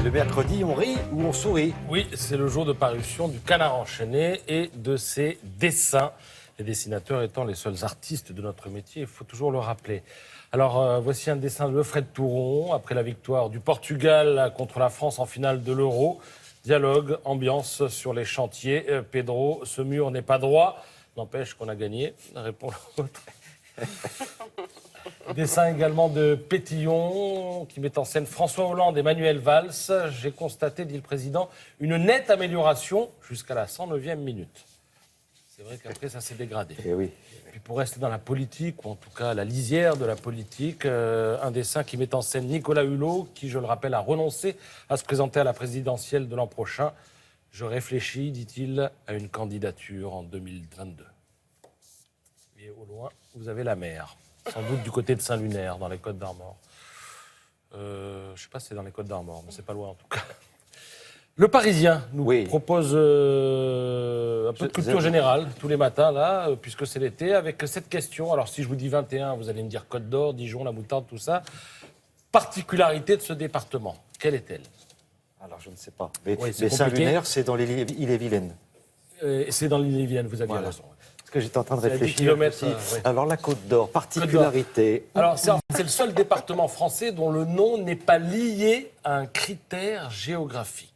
le mercredi, on rit ou on sourit. Oui, c'est le jour de parution du Canard enchaîné et de ses dessins. Les dessinateurs étant les seuls artistes de notre métier, il faut toujours le rappeler. Alors, voici un dessin de Fred Touron, après la victoire du Portugal contre la France en finale de l'Euro. Dialogue, ambiance sur les chantiers. Pedro, ce mur n'est pas droit. N'empêche qu'on a gagné. Répond l'autre. Dessin également de Pétillon, qui met en scène François Hollande et Manuel Valls. J'ai constaté, dit le président, une nette amélioration jusqu'à la 109e minute. C'est vrai qu'après, ça s'est dégradé. Eh oui. Puis pour rester dans la politique, ou en tout cas la lisière de la politique, un dessin qui met en scène Nicolas Hulot, qui, je le rappelle, a renoncé à se présenter à la présidentielle de l'an prochain. Je réfléchis, dit-il, à une candidature en 2022. Et au loin, vous avez la mer. Sans doute du côté de Saint-Lunaire, dans les Côtes-d'Armor. Je ne sais pas si c'est dans les Côtes-d'Armor, mais c'est pas loin en tout cas. Le Parisien nous propose un peu de culture générale tous les matins, là, puisque c'est l'été, avec cette question. Alors, si je vous dis 21, vous allez me dire Côte d'Or, Dijon, la moutarde, tout ça. Particularité de ce département, quelle est-elle? Alors, je ne sais pas. Mais, oui, mais Saint-Lunaire, c'est dans l'île-et-Vilaine. C'est dans l'île-et-Vilaine, vous aviez raison. Parce que j'étais en train de réfléchir. 10 kilomètres, oui. Alors, la Côte d'Or, particularité. Alors, c'est le seul département français dont le nom n'est pas lié à un critère géographique.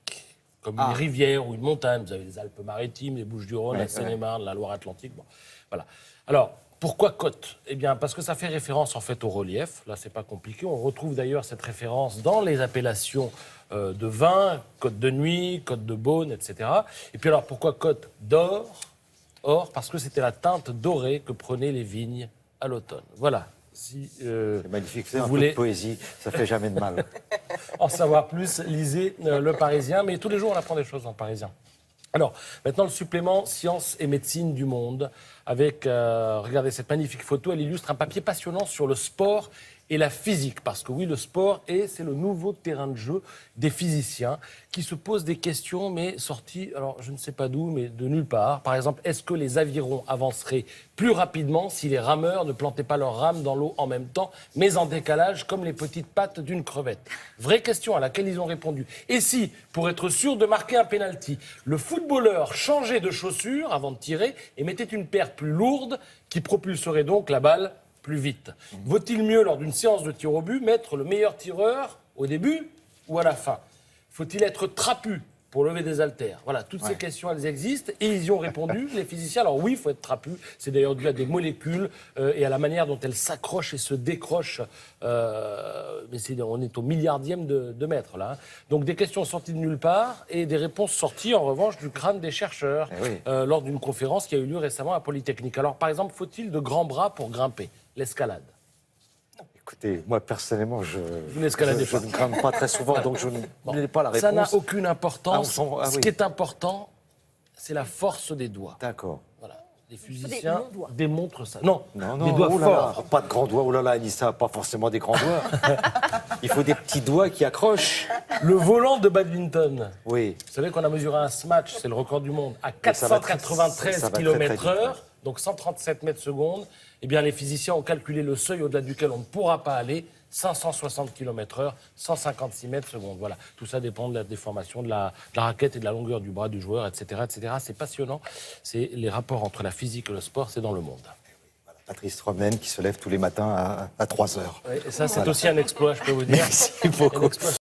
Comme une rivière ou une montagne. Vous avez les Alpes-Maritimes, les Bouches-du-Rhône, la Seine-et-Marne, la Loire-Atlantique. Bon, voilà. Alors, pourquoi côte? Eh bien, parce que ça fait référence en fait au relief. Là, c'est pas compliqué. On retrouve d'ailleurs cette référence dans les appellations de vin, côte de nuit, côte de Beaune, etc. Et puis alors, pourquoi côte d'or? Or, parce que c'était la teinte dorée que prenaient les vignes à l'automne. Voilà. Si, c'est magnifique, c'est un peu de poésie, ça fait jamais de mal. En savoir plus, lisez Le Parisien, mais tous les jours on apprend des choses dans Le Parisien. Alors, maintenant le supplément Sciences et Médecine du Monde, avec, regardez cette magnifique photo, elle illustre un papier passionnant sur le sport et la physique, parce que oui, le sport, c'est le nouveau terrain de jeu des physiciens qui se posent des questions, mais sorties, alors je ne sais pas d'où, mais de nulle part. Par exemple, est-ce que les avirons avanceraient plus rapidement si les rameurs ne plantaient pas leurs rames dans l'eau en même temps, mais en décalage, comme les petites pattes d'une crevette? Vraie question à laquelle ils ont répondu. Et si, pour être sûr de marquer un pénalty, le footballeur changeait de chaussures avant de tirer et mettait une paire plus lourde qui propulserait donc la balle plus vite? Vaut-il mieux, lors d'une séance de tir au but, mettre le meilleur tireur au début ou à la fin? Faut-il être trapu pour lever des haltères? Voilà, toutes ces questions, elles existent et ils y ont répondu, les physiciens. Alors oui, il faut être trapu, c'est d'ailleurs dû à des molécules et à la manière dont elles s'accrochent et se décrochent. Mais on est au milliardième de mètre, là. Donc des questions sorties de nulle part et des réponses sorties, en revanche, du crâne des chercheurs lors d'une conférence qui a eu lieu récemment à Polytechnique. Alors, par exemple, faut-il de grands bras pour grimper? L'escalade. Écoutez, moi, personnellement, je ne grimpe pas très souvent, donc je n'ai pas la réponse. Ça n'a aucune importance. Ce qui est important, c'est la force des doigts. D'accord. Voilà. Les physiciens démontrent ça. Non, des doigts forts. Pas de grands doigts. Oh là là, Anissa, pas forcément des grands doigts. Il faut des petits doigts qui accrochent. Le volant de badminton. Oui. Vous savez qu'on a mesuré un smash, c'est le record du monde, à 493 km/h, donc 137 mètres secondes. Eh bien, les physiciens ont calculé le seuil au-delà duquel on ne pourra pas aller, 560 km/h, 156 mètres secondes. Voilà, tout ça dépend de la déformation de la raquette et de la longueur du bras du joueur, etc. etc. C'est passionnant. C'est les rapports entre la physique et le sport, c'est dans le monde. Voilà, Patrice Romaine qui se lève tous les matins à 3 heures. Oui, et ça, c'est aussi un exploit, je peux vous dire. Merci beaucoup.